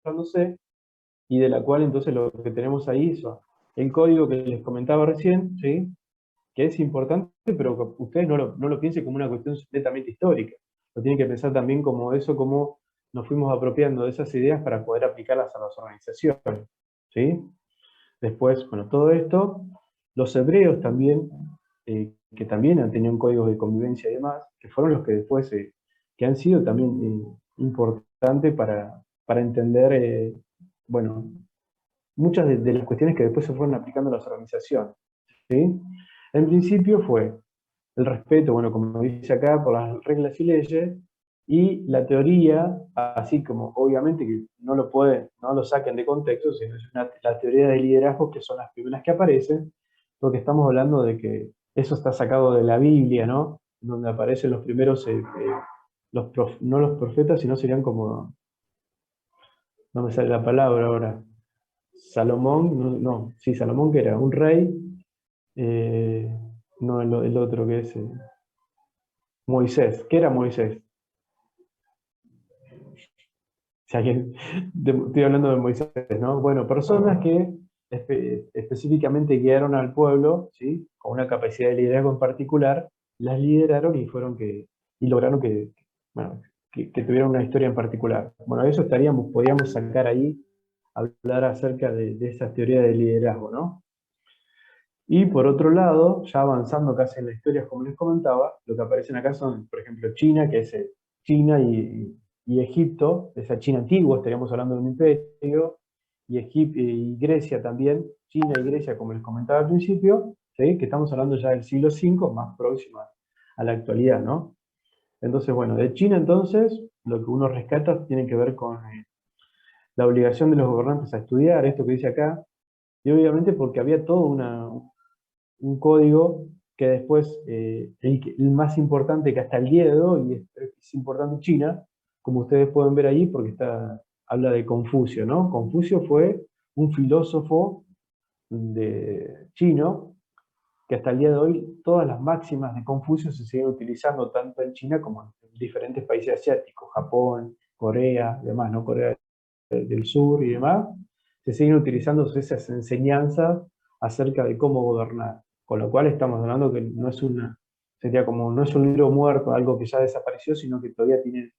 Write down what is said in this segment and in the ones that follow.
desarrollándose, y de la cual entonces lo que tenemos ahí es el código que les comentaba recién, ¿sí? Que es importante, pero que ustedes no lo piensen como una cuestión netamente histórica. Lo tienen que pensar también como eso, como nos fuimos apropiando de esas ideas para poder aplicarlas a las organizaciones, ¿sí? Después, bueno, todo esto, los hebreos también, que también han tenido un código de convivencia y demás, que fueron los que después, que han sido también importantes para entender, bueno, muchas de las cuestiones que después se fueron aplicando a las organizaciones, ¿sí? En principio fue el respeto, bueno, como dice acá, por las reglas y leyes, y la teoría, así como obviamente que no lo saquen de contexto, sino es la teoría de liderazgo, que son las primeras que aparecen, porque estamos hablando de que eso está sacado de la Biblia, ¿no? Donde aparecen los primeros, no los profetas, sino serían como, no me sale la palabra ahora, Salomón, no, sí, Salomón que era un rey, eh, no el otro que es Moisés, ¿qué era Moisés? Si alguien, estoy hablando de Moisés, ¿no? Bueno, personas que específicamente guiaron al pueblo, ¿sí? Con una capacidad de liderazgo en particular, las lideraron y fueron y lograron bueno, que tuvieran una historia en particular. Bueno, eso podríamos sacar ahí, hablar acerca de esa teoría de liderazgo, ¿no? Y por otro lado, ya avanzando casi en la historia, como les comentaba, lo que aparecen acá son, por ejemplo, China, que es China y Egipto, esa China antigua, estaríamos hablando de un imperio, y, y Grecia también, China y Grecia, como les comentaba al principio, ¿sí? Que estamos hablando ya del siglo V, más próximo a la actualidad, ¿no? Entonces, bueno, de China entonces, lo que uno rescata tiene que ver con la obligación de los gobernantes a estudiar, esto que dice acá, y obviamente porque había todo un código que después, el más importante que hasta el día de hoy es importante China, como ustedes pueden ver ahí, porque habla de Confucio, ¿no? Confucio fue un filósofo chino que hasta el día de hoy todas las máximas de Confucio se siguen utilizando tanto en China como en diferentes países asiáticos, Japón, Corea, demás, ¿no? Corea del Sur y demás, se siguen utilizando esas enseñanzas acerca de cómo gobernar. Con lo cual estamos hablando que sería como, no es un libro muerto, algo que ya desapareció, sino que todavía sigue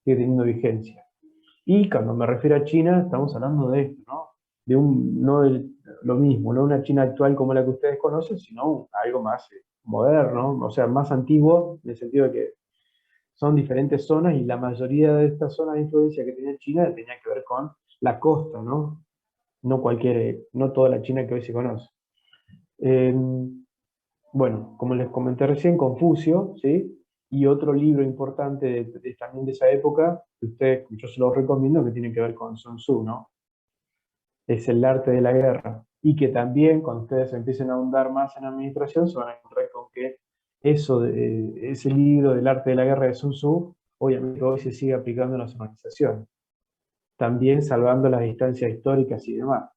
teniendo vigencia. Y cuando me refiero a China, estamos hablando de esto, ¿no? Lo mismo, no una China actual como la que ustedes conocen, sino algo más moderno, o sea, más antiguo, en el sentido de que son diferentes zonas y la mayoría de estas zonas de influencia que tenía China tenía que ver con la costa, ¿no? No toda la China que hoy se conoce. Eh, bueno, como les comenté recién, Confucio, ¿sí? Y otro libro importante también de esa época, yo se lo recomiendo, que tiene que ver con Sun Tzu, ¿no? Es el arte de la guerra. Y que también, cuando ustedes empiecen a ahondar más en administración, se van a encontrar con que ese libro del arte de la guerra de Sun Tzu, obviamente hoy se sigue aplicando en las organizaciones, también salvando las distancias históricas y demás.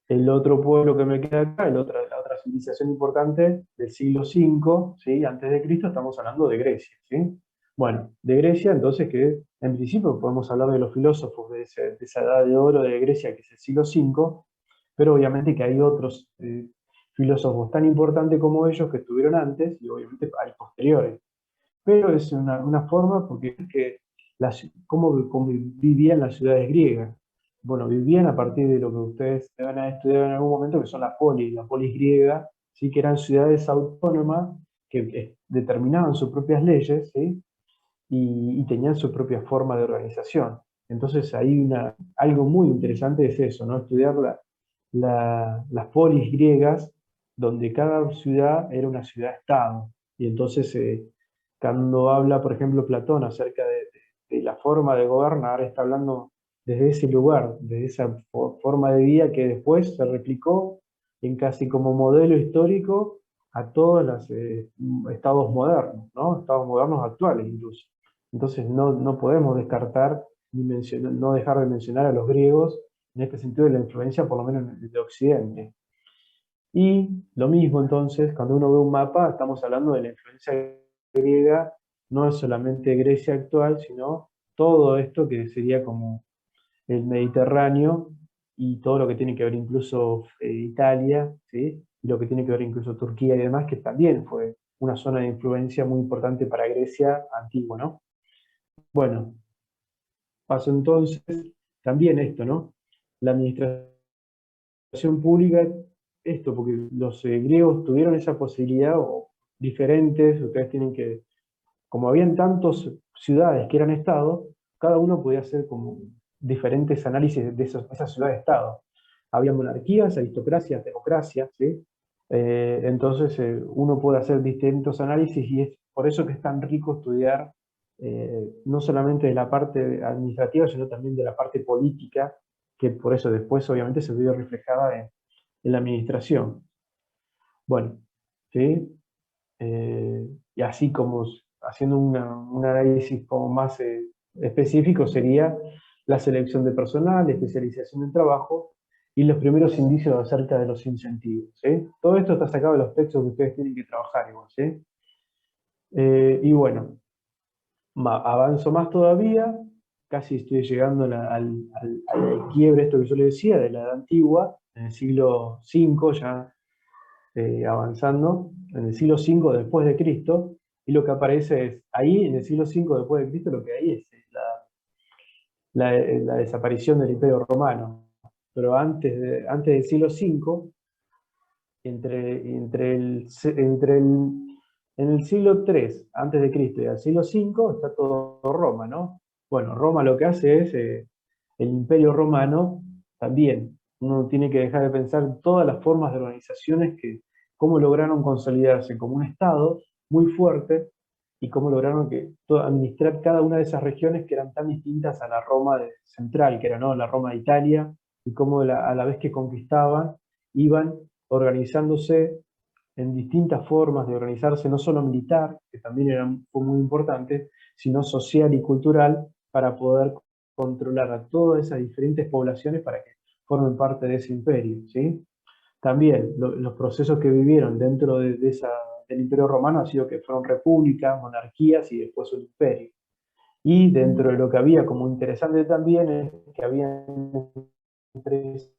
El otro pueblo que me queda acá, la otra civilización importante del siglo V, ¿sí? Antes de Cristo, estamos hablando de Grecia, ¿sí? Bueno, de Grecia, entonces, que en principio podemos hablar de los filósofos de esa edad de oro de Grecia, que es el siglo V, pero obviamente que hay otros filósofos tan importantes como ellos que estuvieron antes, y obviamente hay posteriores. Pero es una forma, porque es que cómo vivían las ciudades griegas. Bueno, vivían a partir de lo que ustedes van a estudiar en algún momento, que son las polis griegas, ¿sí? Que eran ciudades autónomas que determinaban sus propias leyes, ¿sí? Y tenían su propia forma de organización. Entonces, algo muy interesante es eso, ¿no? Estudiar las polis griegas, donde cada ciudad era una ciudad-estado. Y entonces, cuando habla, por ejemplo, Platón acerca de la forma de gobernar, está hablando desde ese lugar, desde esa forma de vida que después se replicó en casi como modelo histórico a todos los estados modernos, ¿no? Estados modernos actuales incluso. Entonces no podemos descartar no dejar de mencionar a los griegos en este sentido de la influencia, por lo menos de Occidente. Y lo mismo entonces, cuando uno ve un mapa, estamos hablando de la influencia griega, no es solamente Grecia actual, sino todo esto que sería como el Mediterráneo y todo lo que tiene que ver incluso Italia, ¿sí? Y lo que tiene que ver incluso Turquía y demás, que también fue una zona de influencia muy importante para Grecia antigua, ¿no? Bueno, pasó entonces también esto, ¿no? La administración pública, esto, porque los griegos tuvieron esa posibilidad, o diferentes, ustedes tienen que, como habían tantas ciudades que eran estados, cada uno podía hacer como diferentes análisis de esas ciudades-estado. Había monarquías, aristocracias, democracias, ¿sí? Entonces uno puede hacer distintos análisis y es por eso que es tan rico estudiar no solamente de la parte administrativa, sino también de la parte política, que por eso después obviamente se vio reflejada en la administración. Bueno, ¿sí? Y así como haciendo un análisis como más específico sería la selección de personal, especialización en trabajo y los primeros indicios acerca de los incentivos, ¿sí? Todo esto está sacado de los textos que ustedes tienen que trabajar igual, ¿sí? Y bueno, avanzo más todavía, casi estoy llegando al quiebre, esto que yo le decía, de la Edad Antigua, en el siglo V ya avanzando, en el siglo V después de Cristo, y lo que aparece es, ahí en el siglo V después de Cristo, lo que hay es la desaparición del Imperio Romano. Pero antes del siglo V, en el siglo III antes de Cristo y el siglo V está todo Roma, ¿no? Bueno, Roma lo que hace es, el Imperio Romano también, uno tiene que dejar de pensar en todas las formas de organizaciones que, cómo lograron consolidarse como un Estado muy fuerte y cómo lograron administrar cada una de esas regiones que eran tan distintas a la Roma central, que era, ¿no?, la Roma de Italia, y cómo a la vez que conquistaban, iban organizándose en distintas formas de organizarse, no solo militar, que también fue muy importante, sino social y cultural, para poder controlar a todas esas diferentes poblaciones para que formen parte de ese imperio, ¿sí? También los procesos que vivieron dentro del Imperio Romano han sido que fueron repúblicas, monarquías y después un imperio. Y dentro de lo que había como interesante también es que había empresas,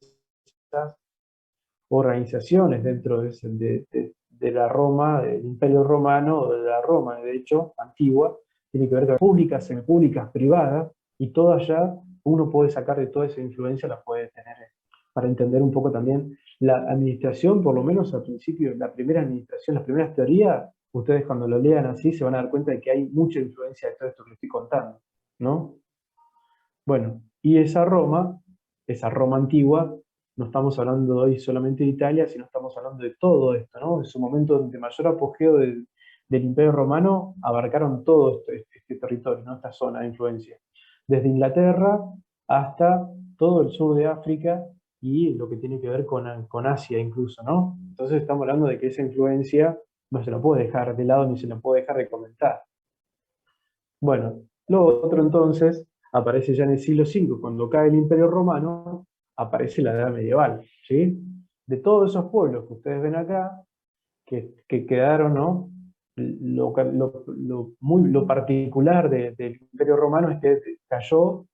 organizaciones dentro de la Roma, del Imperio Romano, o de la Roma, de hecho, antigua, tiene que ver con públicas, semipúblicas, privadas, y todo allá uno puede sacar de toda esa influencia, la puede tener para entender un poco también la administración, por lo menos al principio, la primera administración, las primeras teorías, ustedes cuando lo lean así se van a dar cuenta de que hay mucha influencia de todo esto que les estoy contando, ¿no? Bueno, y esa Roma antigua, no estamos hablando hoy solamente de Italia, sino estamos hablando de todo esto, ¿no? En su momento de mayor apogeo del Imperio Romano, abarcaron todo este territorio, ¿no?, esta zona de influencia. Desde Inglaterra hasta todo el sur de África y lo que tiene que ver con Asia incluso, ¿no? Entonces estamos hablando de que esa influencia no se la puede dejar de lado ni se la puede dejar de comentar. Bueno, lo otro entonces aparece ya en el siglo V, cuando cae el Imperio Romano, aparece la Edad Medieval, ¿sí? De todos esos pueblos que ustedes ven acá, que quedaron, ¿no? Lo particular del Imperio Romano es que cayó,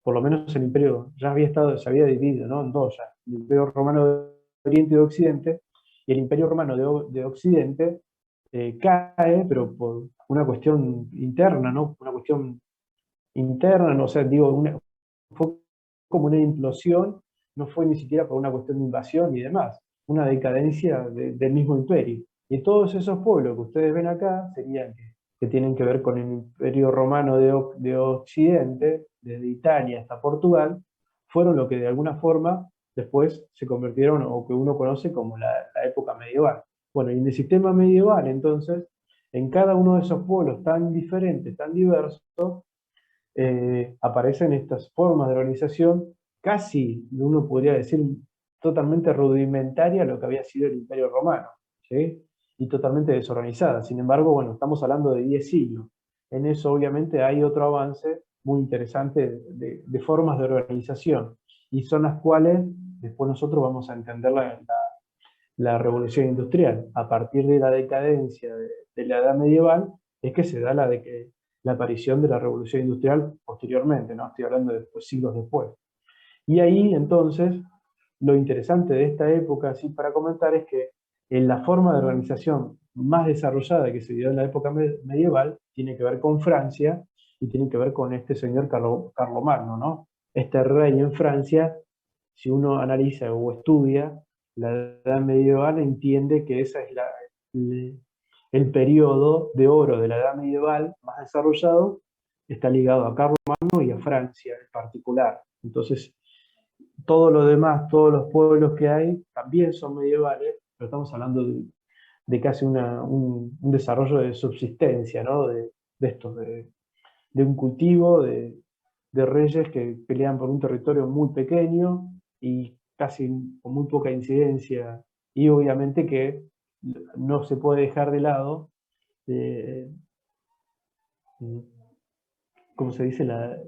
por lo menos el Imperio ya se había dividido, ¿no?, en dos ya, el Imperio Romano de Oriente y de Occidente, y el Imperio Romano de Occidente cae, pero por una cuestión interna, ¿no? Una cuestión interna, no sé, digo, fue como una implosión, no fue ni siquiera por una cuestión de invasión y demás, una decadencia del mismo imperio. Y todos esos pueblos que ustedes ven acá serían que tienen que ver con el Imperio Romano de Occidente, desde Italia hasta Portugal, fueron lo que de alguna forma después se convirtieron, o que uno conoce como la época medieval. Bueno, y en el sistema medieval, entonces, en cada uno de esos pueblos tan diferentes, tan diversos, aparecen estas formas de organización casi, uno podría decir, totalmente rudimentaria a lo que había sido el Imperio Romano, ¿sí? Y totalmente desorganizada. Sin embargo, bueno, estamos hablando de 10 siglos. En eso obviamente hay otro avance muy interesante de formas de organización, y son las cuales después nosotros vamos a entender la revolución industrial. A partir de la decadencia de la edad medieval es que se da la aparición de la revolución industrial posteriormente, ¿no? Estoy hablando de después, siglos después. Y ahí, entonces, lo interesante de esta época, así para comentar, es que en la forma de organización más desarrollada que se dio en la época medieval tiene que ver con Francia y tiene que ver con este señor Carlomagno, ¿no? Este rey en Francia, si uno analiza o estudia la edad medieval, entiende que esa es el periodo de oro de la edad medieval más desarrollado, está ligado a Carlomagno y a Francia en particular. Entonces, todo lo demás, todos los pueblos que hay, también son medievales, pero estamos hablando de casi un desarrollo de subsistencia, ¿no? De esto, de un cultivo, de reyes que pelean por un territorio muy pequeño y casi con muy poca incidencia, y obviamente que no se puede dejar de lado, eh, ¿cómo se dice? La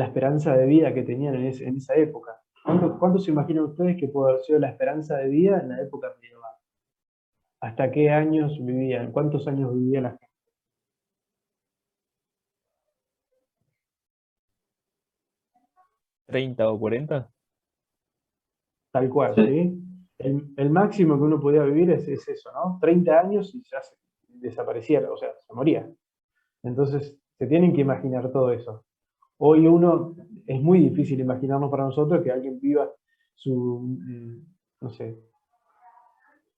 esperanza de vida que tenían en esa época. ¿Cuánto se imaginan ustedes que puede haber sido la esperanza de vida en la época medieval? ¿Hasta qué años vivían? ¿Cuántos años vivía la gente? 30 o 40. Tal cual, ¿sí? El máximo que uno podía vivir es eso, ¿no? 30 años y ya desapareciera, o sea, se moría. Entonces, se tienen que imaginar todo eso. Hoy es muy difícil imaginarnos para nosotros que alguien viva no sé,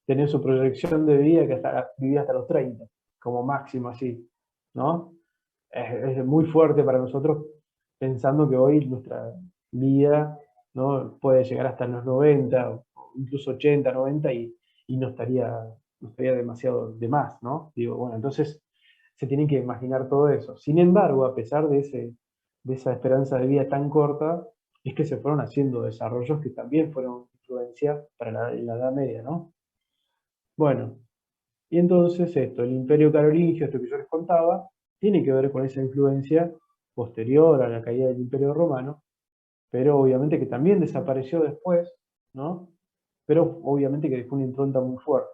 tener su proyección de vida que vivía hasta los 30, como máximo así, ¿no? Es muy fuerte para nosotros pensando que hoy nuestra vida, ¿no? Puede llegar hasta los 90, o incluso 80, 90 y no estaría demasiado de más, ¿no? Digo, bueno, entonces se tienen que imaginar todo eso. Sin embargo, a pesar de esa esperanza de vida tan corta, es que se fueron haciendo desarrollos que también fueron influencia para la Edad Media, ¿no? Bueno, y entonces el imperio carolingio, esto que yo les contaba, tiene que ver con esa influencia posterior a la caída del imperio romano, pero obviamente que también desapareció después, ¿no? Pero obviamente que dejó una impronta muy fuerte.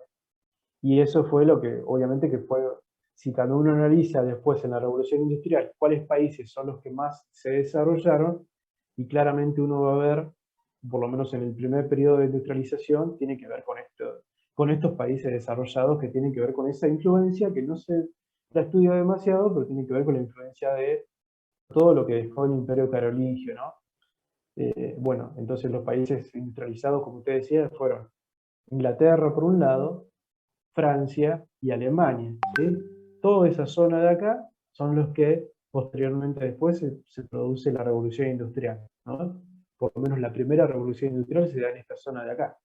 Y eso fue lo que, obviamente que fue, si cada uno analiza después en la revolución industrial cuáles países son los que más se desarrollaron, y claramente uno va a ver, por lo menos en el primer periodo de industrialización, tiene que ver con estos países desarrollados que tienen que ver con esa influencia que no se la estudia demasiado, pero tiene que ver con la influencia de todo lo que dejó el imperio carolingio, ¿no? Bueno, entonces los países industrializados, como usted decía, fueron Inglaterra por un lado, Francia y Alemania, ¿sí? Toda esa zona de acá son los que posteriormente después se produce la revolución industrial, ¿no? Por lo menos la primera revolución industrial se da en esta zona de acá.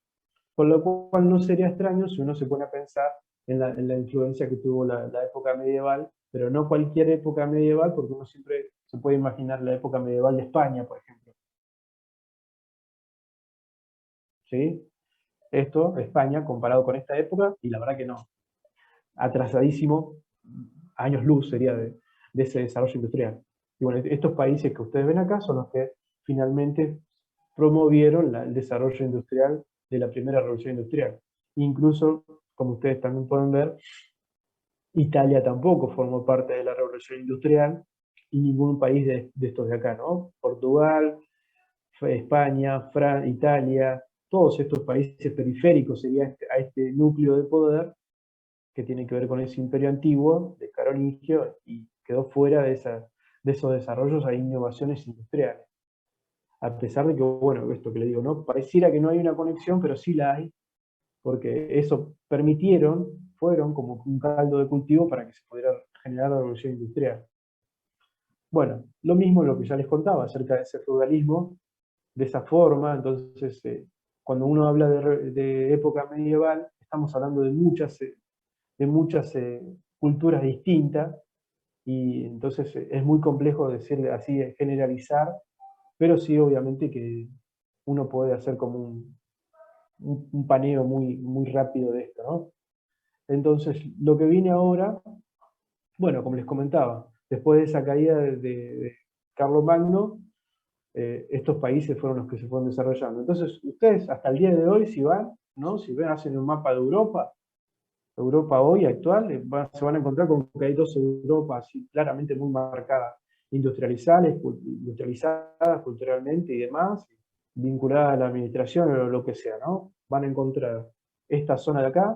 Con lo cual no sería extraño si uno se pone a pensar en la influencia que tuvo la época medieval, pero no cualquier época medieval, porque uno siempre se puede imaginar la época medieval de España, por ejemplo, ¿sí? Esto, España, comparado con esta época, y la verdad que no, atrasadísimo, años luz sería de ese desarrollo industrial. Y bueno, estos países que ustedes ven acá son los que finalmente promovieron el desarrollo industrial de la primera revolución industrial. Incluso, como ustedes también pueden ver, Italia tampoco formó parte de la revolución industrial y ningún país de estos de acá, ¿no? Portugal, España, Italia, todos estos países periféricos sería a este núcleo de poder que tiene que ver con ese imperio antiguo de Carolingio y quedó fuera de esos desarrollos a innovaciones industriales. A pesar de que, bueno, esto que le digo, ¿no? Pareciera que no hay una conexión, pero sí la hay, porque eso fueron como un caldo de cultivo para que se pudiera generar la revolución industrial. Bueno, lo mismo lo que ya les contaba acerca de ese feudalismo, de esa forma, entonces, cuando uno habla de época medieval, estamos hablando de muchas culturas distintas, y entonces es muy complejo decir así, generalizar, pero sí obviamente que uno puede hacer como un paneo muy, muy rápido de esto, ¿no? Entonces, lo que viene ahora, bueno, como les comentaba, después de esa caída de Carlomagno, estos países fueron los que se fueron desarrollando. Entonces, ustedes hasta el día de hoy, si van, ¿no? Si ven, hacen un mapa de Europa, Europa hoy actual, se van a encontrar con que hay dos Europas claramente muy marcadas, industrializadas culturalmente y demás, vinculadas a la administración o lo que sea, ¿no? Van a encontrar esta zona de acá,